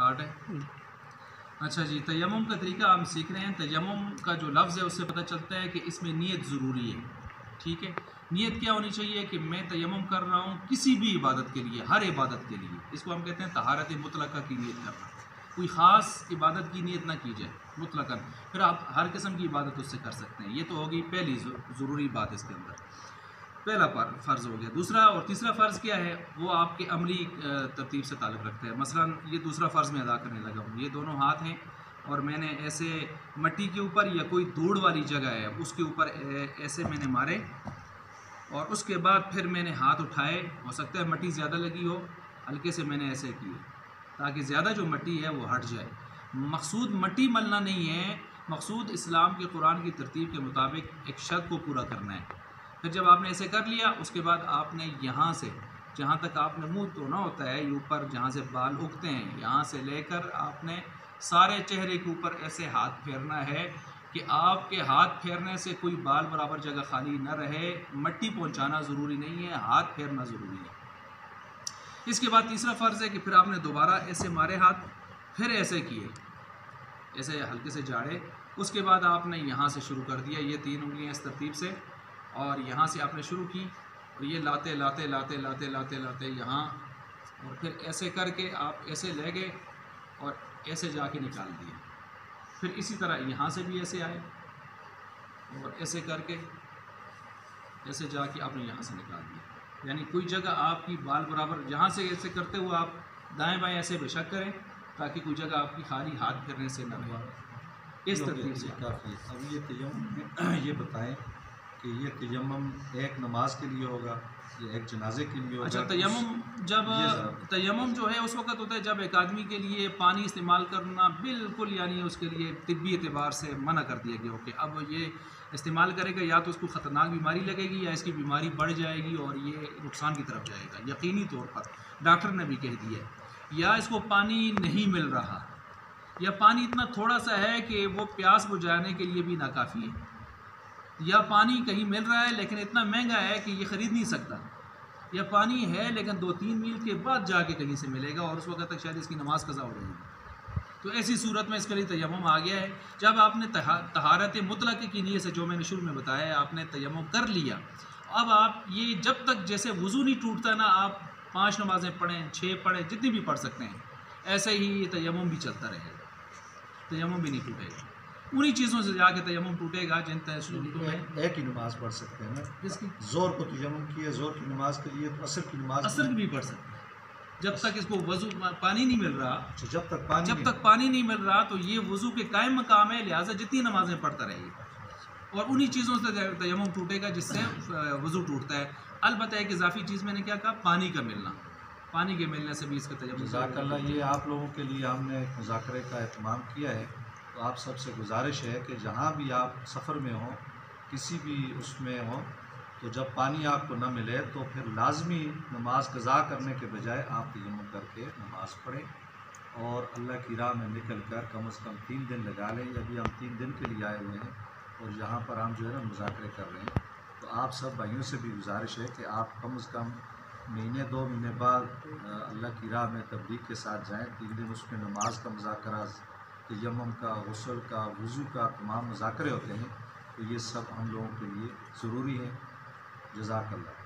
Start ہے۔ اچھا جی، تیمم کا طریقہ ہم سیکھ رہے ہیں۔ تیمم کا جو لفظ ہے اس سے پتہ چلتا ہے کہ اس میں نیت ضروری ہے، ٹھیک ہے۔ نیت کیا ہونی چاہیے کہ میں تیمم کر رہا ہوں کسی بھی عبادت کے لیے، ہر عبادت کے لیے، اس کو ہم کہتے ہیں طہارت مطلقہ کی نیت کرنا۔ کوئی خاص عبادت کی نیت نہ کی جائے مطلقاً، پھر آپ ہر قسم کی عبادت اس سے کر سکتے ہیں۔ یہ تو ہوگی پہلی ضروری بات اس کے اندر، پہلا فرض ہو گیا۔ دوسرا اور تیسرا فرض کیا ہے وہ آپ کے عملی ترتیب سے تعلق رکھتا ہے۔ مثلاً یہ دوسرا فرض میں ادا کرنے لگا ہوں، یہ دونوں ہاتھ ہیں اور میں نے ایسے مٹی کے اوپر یا کوئی دوڑ والی جگہ ہے اس کے اوپر ایسے میں نے مارے، اور اس کے بعد پھر میں نے ہاتھ اٹھائے، ہو سکتا ہے مٹی زیادہ لگی ہو، ہلکے سے میں نے ایسے کیے تاکہ زیادہ جو مٹی ہے وہ ہٹ جائے۔ مقصود مٹی ملنا نہیں ہے، مقصود اسلام کے قرآن کی ترتیب کے مطابق ایک شرط کو پورا کرنا ہے۔ پھر جب آپ نے ایسے کر لیا، اس کے بعد آپ نے یہاں سے جہاں تک آپ نے منہ دھونا ہوتا ہے، یہ اوپر جہاں سے بال اگتے ہیں یہاں سے لے کر آپ نے سارے چہرے کے اوپر ایسے ہاتھ پھیرنا ہے کہ آپ کے ہاتھ پھیرنے سے کوئی بال برابر جگہ خالی نہ رہے۔ مٹی پہنچانا ضروری نہیں ہے، ہاتھ پھیرنا ضروری ہے۔ اس کے بعد تیسرا فرض ہے کہ پھر آپ نے دوبارہ ایسے مارے ہاتھ، پھر ایسے کیے، ایسے ہلکے سے جاڑے، اس کے بعد آپ نے یہاں سے شروع کر دیا، یہ 3 انگلیاں اس ترتیب سے، اور یہاں سے آپ نے شروع کی اور یہ لاتے لاتے لاتے لاتے لاتے لاتے یہاں، اور پھر ایسے کر کے آپ ایسے لے گئے اور ایسے جا کے نکال دیے۔ پھر اسی طرح یہاں سے بھی ایسے آئے اور ایسے کر کے ایسے جا کے آپ نے یہاں سے نکال دیا۔ یعنی کوئی جگہ آپ کی بال برابر، جہاں سے ایسے کرتے ہوئے آپ دائیں بائیں ایسے بے شک کریں تاکہ کوئی جگہ آپ کی خالی ہاتھ پھرنے سے نہ رہے، اس ترتیب سے۔ کافی۔ اب یہ تیمم یہ بتائیں کہ یہ تیمم ایک نماز کے لیے ہوگا یا ایک جنازے کے لیے ہوگا؟ اچھا، تیمم جو ہے اس وقت ہوتا ہے جب ایک آدمی کے لیے پانی استعمال کرنا بالکل، یعنی اس کے لیے طبی اعتبار سے منع کر دیا گیا ہو کہ اب یہ استعمال کرے گا یا تو اس کو خطرناک بیماری لگے گی یا اس کی بیماری بڑھ جائے گی اور یہ نقصان کی طرف جائے گا یقینی طور پر، ڈاکٹر نے بھی کہہ دیا ہے۔ یا اس کو پانی نہیں مل رہا، یا پانی اتنا تھوڑا سا ہے کہ وہ پیاس بجھانے کے لیے بھی ناکافی ہے، یا پانی کہیں مل رہا ہے لیکن اتنا مہنگا ہے کہ یہ خرید نہیں سکتا، یا پانی ہے لیکن 2-3 میل کے بعد جا کے کہیں سے ملے گا اور اس وقت تک شاید اس کی نماز قضا ہو رہی ہے، تو ایسی صورت میں اس کے لیے تیمم آ گیا ہے۔ جب آپ نے طہارت مطلقہ کی نیت سے، جو میں نے شروع میں بتایا، آپ نے تیمم کر لیا، اب آپ یہ جب تک جیسے وضو نہیں ٹوٹتا نا، آپ 5 نمازیں پڑھیں، 6 پڑھیں، جتنی بھی پڑھ سکتے ہیں، ایسے ہی یہ تیمم بھی چلتا رہے گا، تیمم بھی نہیں ٹوٹے گا۔ انہی چیزوں سے جا کے تیمم ٹوٹے گا جن صورتوں میں ایک ہی نماز پڑھ سکتے ہیں نا، جس کی زور کو تیمم کیا، زور کی نماز کے لیے تو عصر کی نماز عصر بھی پڑھ سکتے ہیں، جب تک اس کو وضو پانی نہیں مل رہا، جب تک پانی نہیں مل رہا تو یہ وضو کے قائم مقام ہے، لہٰذا جتنی نمازیں پڑھتا رہے گا اور انہی چیزوں سے تیمم ٹوٹے گا جس سے وضو ٹوٹتا ہے۔ البتہ ایک اضافی چیز میں نے کیا کہا، پانی کا ملنا، پانی کے ملنے سے بھی اس کا تیمم۔ جزاک اللہ۔ یہ آپ لوگوں کے لیے ہم نے ایک مذاکرے کا اہتمام کیا ہے، تو آپ سب سے گزارش ہے کہ جہاں بھی آپ سفر میں ہوں، کسی بھی اس میں ہوں، تو جب پانی آپ کو نہ ملے تو پھر لازمی نماز قضا کرنے کے بجائے آپ تیمم کر کے نماز پڑھیں اور اللہ کی راہ میں نکل کر کم از کم 3 دن لگا لیں۔ ابھی ہم 3 دن کے لیے آئے ہوئے ہیں اور یہاں پر ہم جو ہے نا مذاکرے کر رہے ہیں، تو آپ سب بھائیوں سے بھی گزارش ہے کہ آپ کم از کم مہینے 2 مہینے بعد اللہ کی راہ میں تبلیغ کے ساتھ جائیں۔ 3 دن اس میں نماز کا مذاکرہ، تیمم کا، غسل کا، وضو کا تمام مذاکرے ہوتے ہیں، تو یہ سب ہم لوگوں کے لیے ضروری ہے۔ جزاک اللہ۔